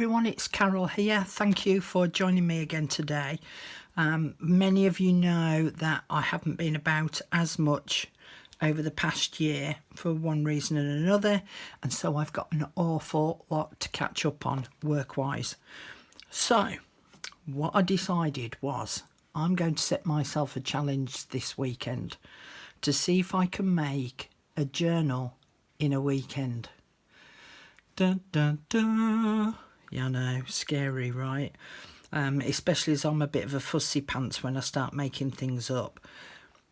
everyone, it's Carol here. Thank you for joining me again today. Many of you know that I haven't been about as much over the past year for one reason and another, and so I've got an awful lot to catch up on work-wise. So what I decided was I'm going to set myself a challenge this weekend to see if I can make a journal in a weekend. Dun, dun, dun. Yeah, I know, scary, right? Especially as I'm a bit of a fussy pants when I start making things up.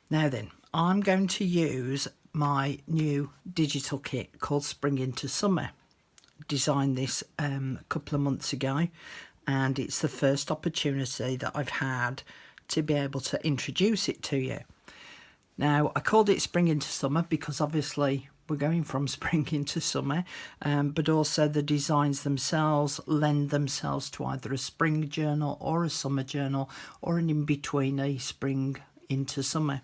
Now then, I'm going to use my new digital kit called Spring into Summer. Designed this a couple of months ago, and it's the first opportunity that I've had to be able to introduce it to you. Now, I called it Spring into Summer because obviously we're going from spring into summer, but also the designs themselves lend themselves to either a spring journal or a summer journal or an in-between, a spring into summer.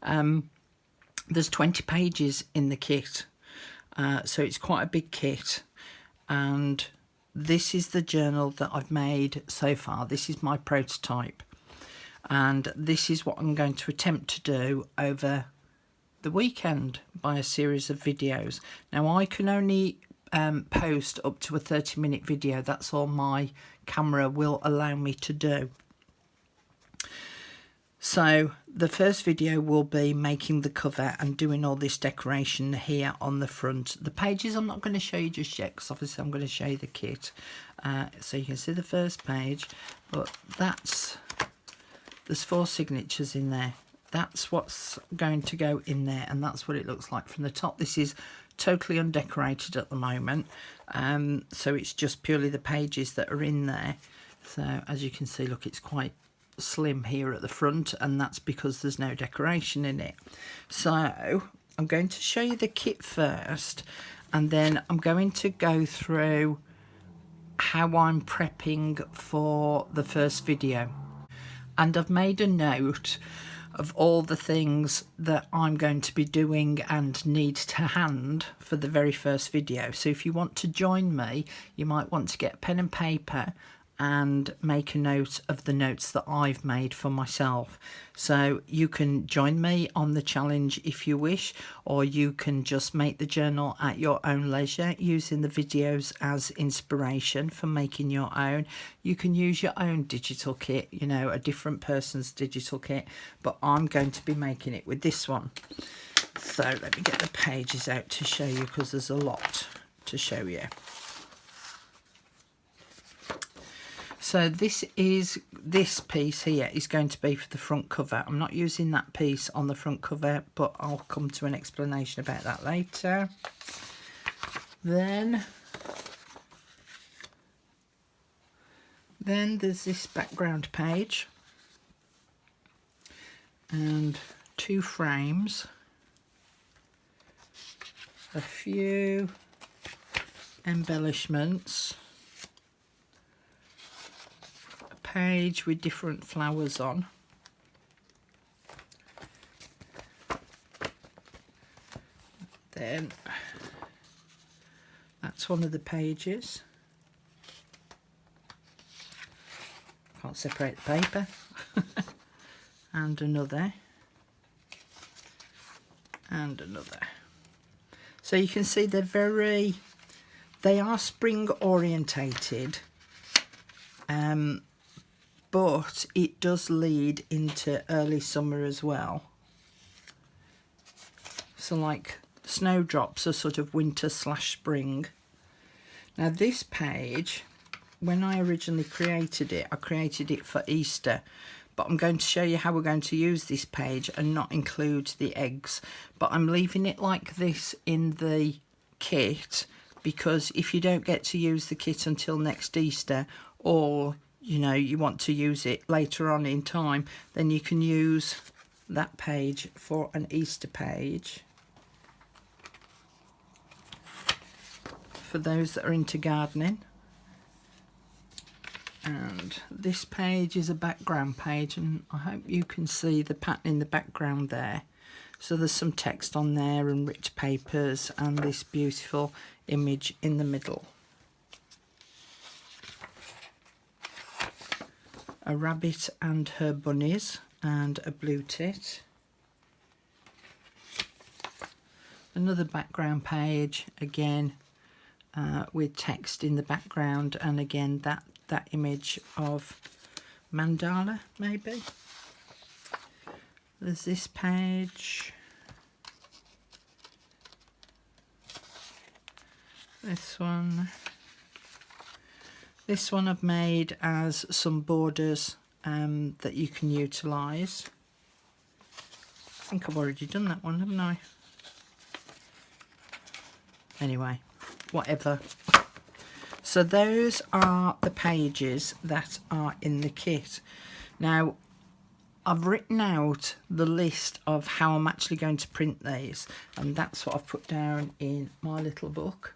There's 20 pages in the kit, so it's quite a big kit, and this is the journal that I've made so far. This is my prototype, and this is what I'm going to attempt to do over the weekend by a series of videos. Now I can only post up to a 30-minute video. That's all my camera will allow me to do. So the first video will be making the cover and doing all this decoration here on the front. The pages I'm not going to show you just yet because obviously I'm going to show you the kit, so you can see the first page, but there's 4 signatures in there. That's what's going to go in there, and that's what it looks like from the top. This is totally undecorated at the moment, so it's just purely the pages that are in there. So as you can see, look, it's quite slim here at the front, and that's because there's no decoration in it. So I'm going to show you the kit first, and then I'm going to go through how I'm prepping for the first video. And I've made a note of all the things that I'm going to be doing and need to hand for the very first video. So if you want to join me, you might want to get pen and paper and make a note of the notes that I've made for myself. So you can join me on the challenge if you wish, or you can just make the journal at your own leisure using the videos as inspiration for making your own. You can use your own digital kit, you know, a different person's digital kit, but I'm going to be making it with this one. So let me get the pages out to show you because there's a lot to show you. So this piece here is going to be for the front cover. I'm not using that piece on the front cover, but I'll come to an explanation about that later. Then there's this background page and 2 frames, a few embellishments, page with different flowers on, then that's one of the pages. Can't separate the paper. And another, and another. So you can see they are spring orientated, but it does lead into early summer as well. So like snowdrops are sort of winter / spring. Now this page, when I originally created it, I created it for Easter, but I'm going to show you how we're going to use this page and not include the eggs. But I'm leaving it like this in the kit because if you don't get to use the kit until next Easter, or you know, you want to use it later on in time, then you can use that page for an Easter page. For those that are into gardening. And this page is a background page, and I hope you can see the pattern in the background there. So there's some text on there and rich papers and this beautiful image in the middle. a rabbit and her bunnies, and a blue tit. Another background page, again with text in the background, and again that image of mandala, maybe. There's this page, this one I've made as some borders that you can utilise. I think I've already done that one, haven't I? Anyway, whatever. So those are the pages that are in the kit. Now, I've written out the list of how I'm actually going to print these, and that's what I've put down in my little book.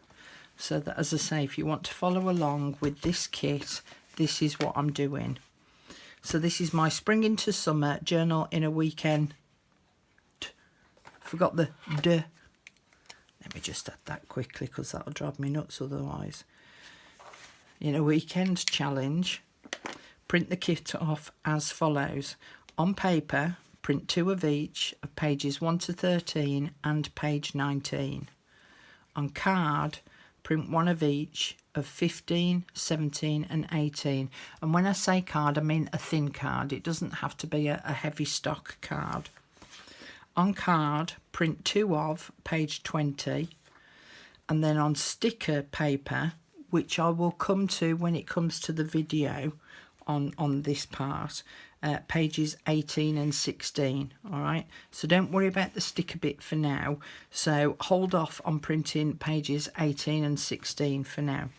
So that, as I say, if you want to follow along with this kit, this is what I'm doing. So this is my spring into summer journal in a weekend. Forgot the D. Let me just add that quickly because that'll drive me nuts otherwise. In a weekend challenge, print the kit off as follows. On paper, print 2 of each of pages 1 to 13 and page 19. On card, print 1 of each of 15, 17 and 18. And when I say card, I mean a thin card. It doesn't have to be a heavy stock card. On card, print 2 of page 20. And then on sticker paper, which I will come to when it comes to the video on this part, pages 18 and 16. All right, so don't worry about the sticker bit for now. So hold off on printing pages 18 and 16 for now.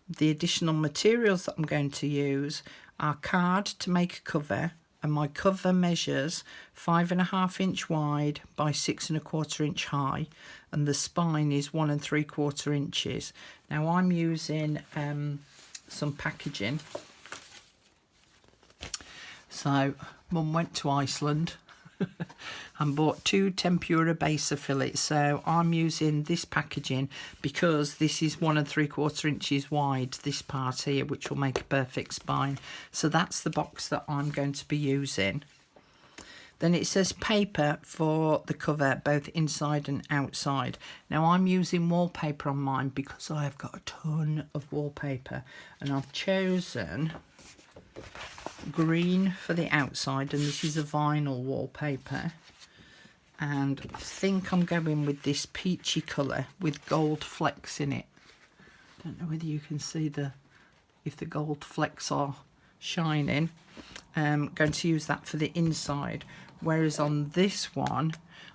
The additional materials that I'm going to use are card to make a cover, and my cover measures 5.5 inch wide by 6 1/4 inch high, and the spine is 1 3/4 inches. Now I'm using some packaging. So Mum went to Iceland and bought 2 tempura basa fillets. So I'm using this packaging because this is 1 3/4 inches wide, this part here, which will make a perfect spine. So that's the box that I'm going to be using. Then it says paper for the cover, both inside and outside. Now I'm using wallpaper on mine because I have got a ton of wallpaper, and I've chosen green for the outside, and this is a vinyl wallpaper, and I think I'm going with this peachy colour with gold flecks in it. Don't know whether you can see if the gold flecks are shining. I'm going to use that for the inside, whereas on this one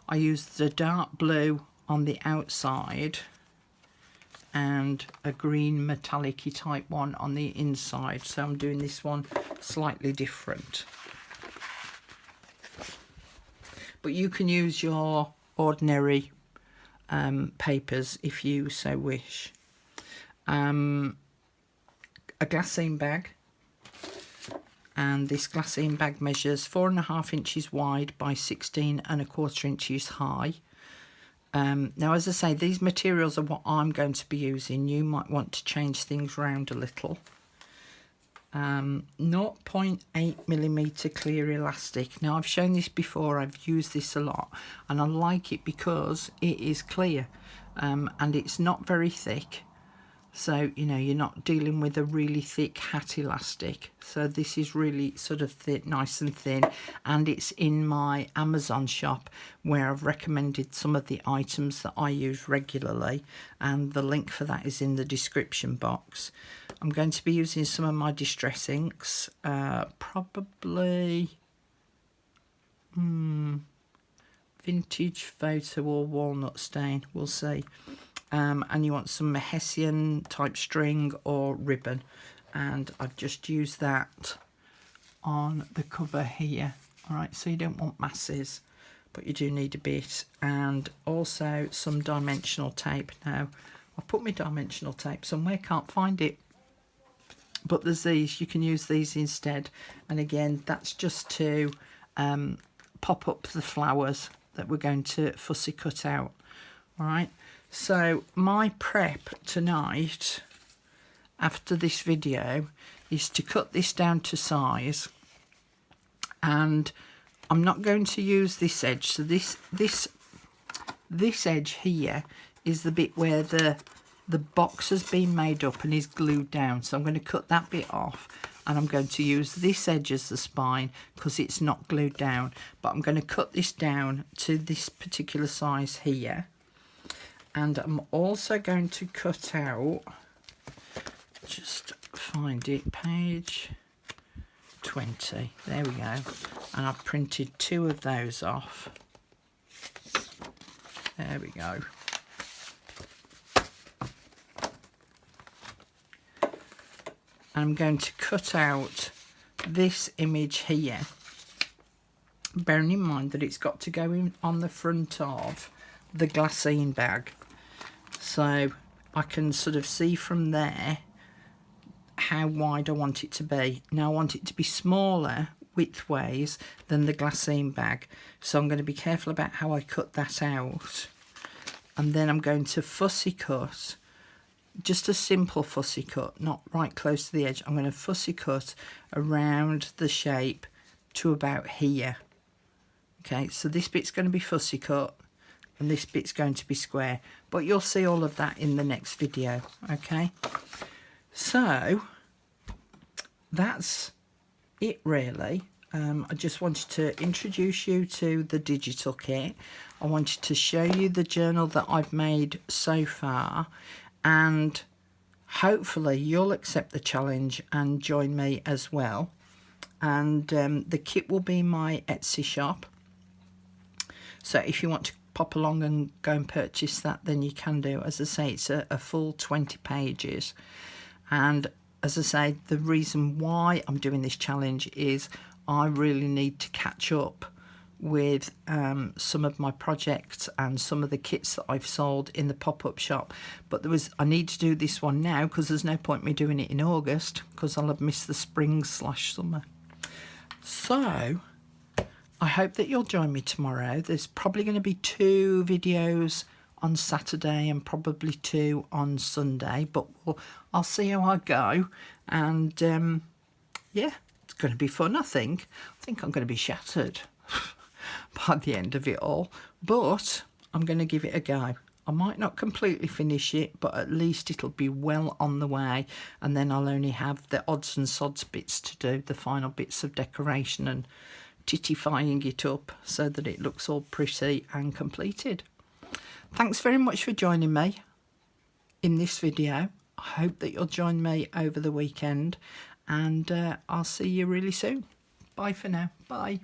I used the dark blue on the outside and a green metallic-y type one on the inside. So I'm doing this one slightly different. But you can use your ordinary papers if you so wish. A glassine bag, and this glassine bag measures 4.5 inches wide by 16 1/4 inches high. Now, as I say, these materials are what I'm going to be using. You might want to change things around a little. 0.8mm clear elastic. Now, I've shown this before. I've used this a lot, and I like it because it is clear, and it's not very thick. So, you know, you're not dealing with a really thick hat elastic. So this is really sort of thick, nice and thin. And it's in my Amazon shop where I've recommended some of the items that I use regularly. And the link for that is in the description box. I'm going to be using some of my distress inks. Probably vintage photo or walnut stain. We'll see. And you want some Hessian type string or ribbon, and I've just used that on the cover here. All right, so you don't want masses, but you do need a bit, and also some dimensional tape. Now I've put my dimensional tape somewhere, can't find it, but there's these. You can use these instead, and again that's just to pop up the flowers that we're going to fussy cut out. All right. So my prep tonight after this video is to cut this down to size, and I'm not going to use this edge. So this edge here is the bit where the box has been made up and is glued down. So I'm going to cut that bit off, and I'm going to use this edge as the spine because it's not glued down. But I'm going to cut this down to this particular size here, and I'm also going to cut out, just find it, page 20, there we go, and I've printed 2 of those off. There we go. I'm going to cut out this image here, bearing in mind that it's got to go in on the front of the glassine bag, so I can sort of see from there how wide I want it to be. Now I want it to be smaller widthways than the glassine bag, so I'm going to be careful about how I cut that out, and then I'm going to fussy cut, just a simple fussy cut, not right close to the edge. I'm going to fussy cut around the shape to about here. Okay, so this bit's going to be fussy cut and this bit's going to be square, but you'll see all of that in the next video. Okay, so that's it really. I just wanted to introduce you to the digital kit. I wanted to show you the journal that I've made so far, and hopefully you'll accept the challenge and join me as well. And the kit will be in my Etsy shop, so if you want to pop along and go and purchase that, then you can do. As I say, it's a full 20 pages, and as I say, the reason why I'm doing this challenge is I really need to catch up with some of my projects and some of the kits that I've sold in the pop-up shop. But I need to do this one now because there's no point me doing it in August because I'll have missed the spring/summer. So I hope that you'll join me tomorrow. There's probably going to be 2 videos on Saturday and probably 2 on Sunday, but I'll see how I go. And yeah, it's going to be fun. I think I'm going to be shattered by the end of it all, but I'm going to give it a go. I might not completely finish it, but at least it'll be well on the way, and then I'll only have the odds and sods bits to do, the final bits of decoration and tittifying it up so that it looks all pretty and completed. Thanks very much for joining me in this video. I hope that you'll join me over the weekend, and I'll see you really soon. Bye for now. Bye.